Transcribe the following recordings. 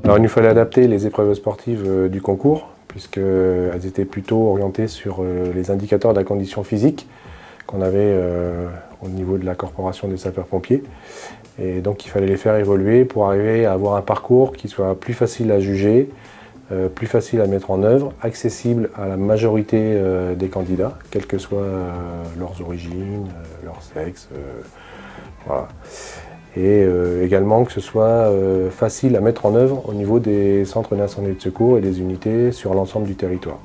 Alors il nous fallait adapter les épreuves sportives du concours, puisqu'elles étaient plutôt orientées sur les indicateurs de la condition physique qu'on avait au niveau de la corporation des sapeurs-pompiers. Et donc il fallait les faire évoluer pour arriver à avoir un parcours qui soit plus facile à juger, plus facile à mettre en œuvre, accessible à la majorité des candidats, quelles que soient leurs origines, leur sexe, voilà. Et également que ce soit facile à mettre en œuvre au niveau des centres d'incendie et de secours et des unités sur l'ensemble du territoire.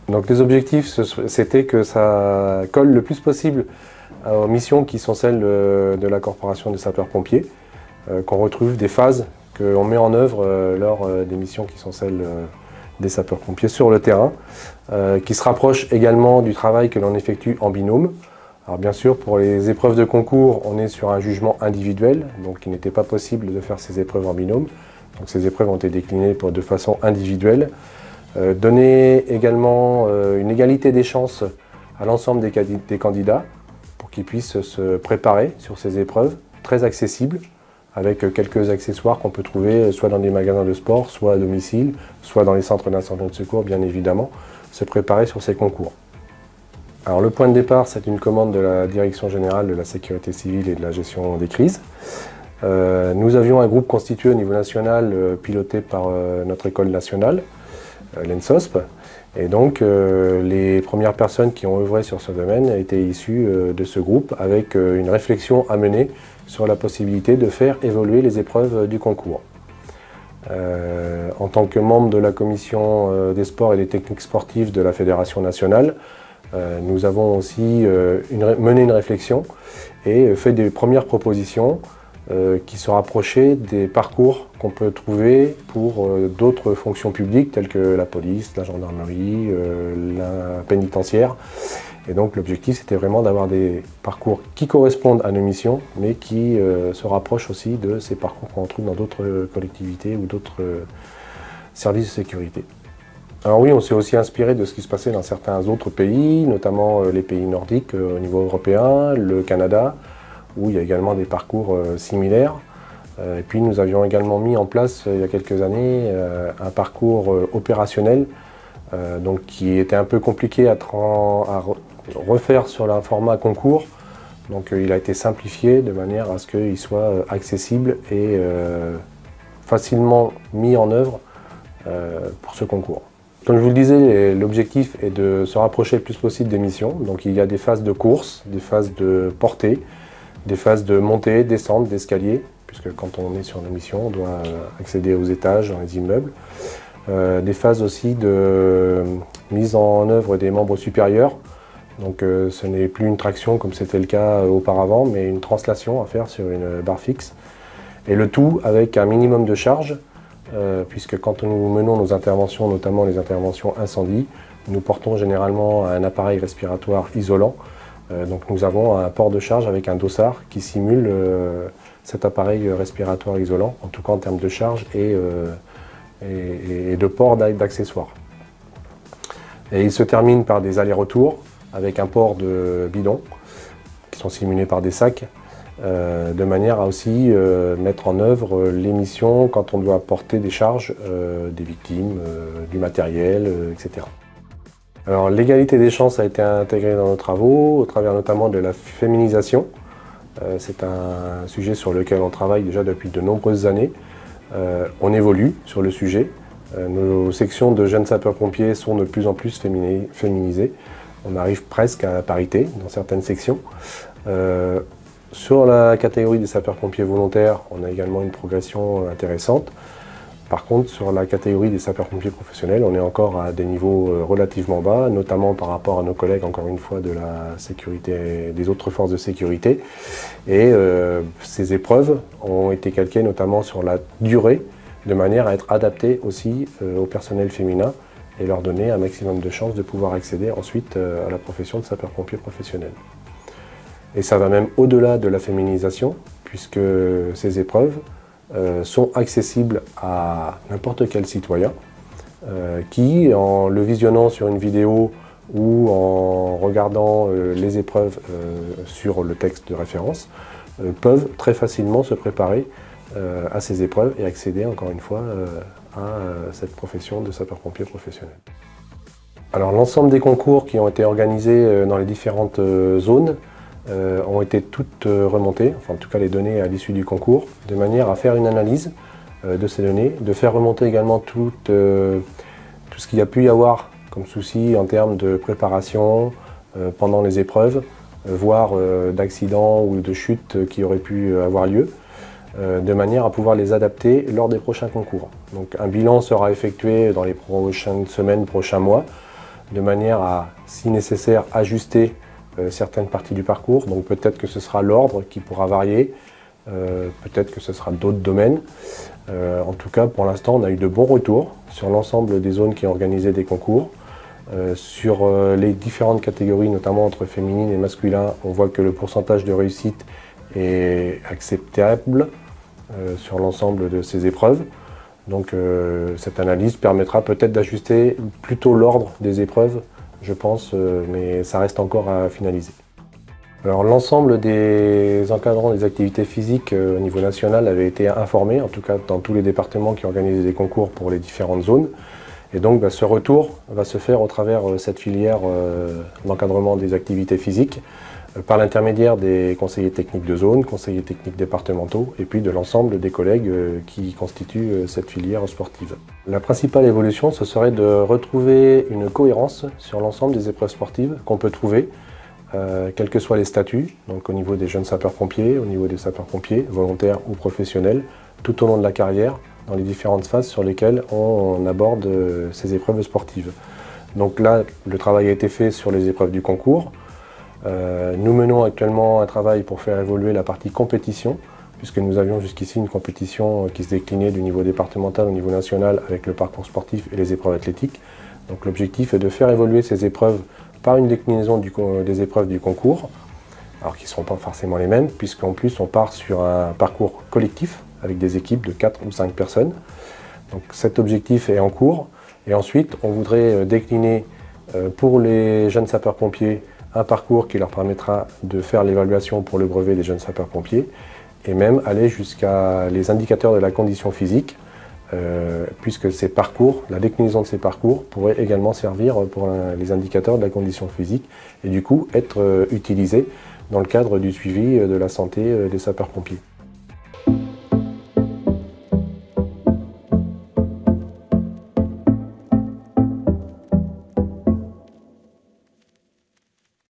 Donc les objectifs, c'était que ça colle le plus possible aux missions qui sont celles de la corporation des sapeurs-pompiers, qu'on retrouve des phases qu'on met en œuvre lors des missions qui sont celles des sapeurs-pompiers sur le terrain, qui se rapprochent également du travail que l'on effectue en binôme. Alors bien sûr, pour les épreuves de concours, on est sur un jugement individuel, donc il n'était pas possible de faire ces épreuves en binôme. Donc ces épreuves ont été déclinées de façon individuelle. Donner également une égalité des chances à l'ensemble des candidats pour qu'ils puissent se préparer sur ces épreuves, très accessibles, avec quelques accessoires qu'on peut trouver soit dans des magasins de sport, soit à domicile, soit dans les centres d'incendie et de secours, bien évidemment, se préparer sur ces concours. Alors le point de départ, c'est une commande de la Direction générale de la sécurité civile et de la gestion des crises. Nous avions un groupe constitué au niveau national, piloté par notre école nationale, l'ENSOSP. Et donc les premières personnes qui ont œuvré sur ce domaine étaient issues de ce groupe, avec une réflexion à mener sur la possibilité de faire évoluer les épreuves du concours. En tant que membre de la commission des sports et des techniques sportives de la Fédération nationale, nous avons aussi mené une réflexion et fait des premières propositions qui se rapprochaient des parcours qu'on peut trouver pour d'autres fonctions publiques telles que la police, la gendarmerie, la pénitentiaire. Et donc l'objectif, c'était vraiment d'avoir des parcours qui correspondent à nos missions, mais qui se rapprochent aussi de ces parcours qu'on trouve dans d'autres collectivités ou d'autres services de sécurité. Alors oui, on s'est aussi inspiré de ce qui se passait dans certains autres pays, notamment les pays nordiques au niveau européen, le Canada, où il y a également des parcours similaires. Et puis nous avions également mis en place il y a quelques années un parcours opérationnel, donc qui était un peu compliqué à refaire sur le format concours. Donc il a été simplifié de manière à ce qu'il soit accessible et facilement mis en œuvre pour ce concours. Comme je vous le disais, l'objectif est de se rapprocher le plus possible des missions. Donc il y a des phases de course, des phases de portée, des phases de montée, descente, d'escalier, puisque quand on est sur nos missions, on doit accéder aux étages dans les immeubles. Des phases aussi de mise en œuvre des membres supérieurs. Donc ce n'est plus une traction comme c'était le cas auparavant, mais une translation à faire sur une barre fixe. Et le tout avec un minimum de charge, puisque quand nous menons nos interventions, notamment les interventions incendie, nous portons généralement un appareil respiratoire isolant. Donc nous avons un port de charge avec un dossard qui simule cet appareil respiratoire isolant, en tout cas en termes de charge et de port d'accessoires. Et il se termine par des allers-retours avec un port de bidon qui sont simulés par des sacs, de manière à aussi mettre en œuvre les missions quand on doit porter des charges, des victimes, du matériel, etc. Alors l'égalité des chances a été intégrée dans nos travaux, au travers notamment de la féminisation. C'est un sujet sur lequel on travaille déjà depuis de nombreuses années. On évolue sur le sujet. Nos sections de jeunes sapeurs-pompiers sont de plus en plus féminisées. On arrive presque à la parité dans certaines sections. Sur la catégorie des sapeurs-pompiers volontaires, on a également une progression intéressante. Par contre, sur la catégorie des sapeurs-pompiers professionnels, on est encore à des niveaux relativement bas, notamment par rapport à nos collègues, encore une fois, de la sécurité, des autres forces de sécurité. Et ces épreuves ont été calquées notamment sur la durée, de manière à être adaptées aussi au personnel féminin et leur donner un maximum de chances de pouvoir accéder ensuite à la profession de sapeur-pompier professionnel. Et ça va même au-delà de la féminisation, puisque ces épreuves sont accessibles à n'importe quel citoyen qui, en le visionnant sur une vidéo ou en regardant les épreuves sur le texte de référence, peuvent très facilement se préparer à ces épreuves et accéder encore une fois à cette profession de sapeur-pompier professionnel. Alors l'ensemble des concours qui ont été organisés dans les différentes zones ont été toutes remontées, enfin en tout cas les données à l'issue du concours, de manière à faire une analyse de ces données, de faire remonter également tout ce qu'il y a pu y avoir comme souci en termes de préparation pendant les épreuves, voire d'accidents ou de chutes qui auraient pu avoir lieu, de manière à pouvoir les adapter lors des prochains concours. Donc un bilan sera effectué dans les prochaines semaines, prochains mois, de manière à, si nécessaire, ajuster certaines parties du parcours. Donc peut-être que ce sera l'ordre qui pourra varier, peut-être que ce sera d'autres domaines. En tout cas, pour l'instant, on a eu de bons retours sur l'ensemble des zones qui ont organisé des concours. Sur les différentes catégories, notamment entre féminine et masculin, on voit que le pourcentage de réussite est acceptable sur l'ensemble de ces épreuves. Donc cette analyse permettra peut-être d'ajuster plutôt l'ordre des épreuves, je pense, mais ça reste encore à finaliser. Alors l'ensemble des encadrants des activités physiques au niveau national avait été informé, en tout cas dans tous les départements qui organisent des concours pour les différentes zones. Et donc ce retour va se faire au travers cette filière d'encadrement des activités physiques, par l'intermédiaire des conseillers techniques de zone, conseillers techniques départementaux et puis de l'ensemble des collègues qui constituent cette filière sportive. La principale évolution, ce serait de retrouver une cohérence sur l'ensemble des épreuves sportives qu'on peut trouver, quels que soient les statuts, donc au niveau des jeunes sapeurs-pompiers, au niveau des sapeurs-pompiers, volontaires ou professionnels, tout au long de la carrière, dans les différentes phases sur lesquelles on aborde ces épreuves sportives. Donc là, le travail a été fait sur les épreuves du concours. Nous menons actuellement un travail pour faire évoluer la partie compétition, puisque nous avions jusqu'ici une compétition qui se déclinait du niveau départemental au niveau national avec le parcours sportif et les épreuves athlétiques. Donc l'objectif est de faire évoluer ces épreuves par une déclinaison des épreuves du concours, alors qui ne seront pas forcément les mêmes, puisqu'en plus on part sur un parcours collectif avec des équipes de 4 ou 5 personnes. Donc cet objectif est en cours. Et ensuite, on voudrait décliner pour les jeunes sapeurs-pompiers un parcours qui leur permettra de faire l'évaluation pour le brevet des jeunes sapeurs-pompiers et même aller jusqu'à les indicateurs de la condition physique, puisque ces parcours, la déclinaison de ces parcours pourrait également servir pour les indicateurs de la condition physique et du coup être utilisés dans le cadre du suivi de la santé des sapeurs-pompiers.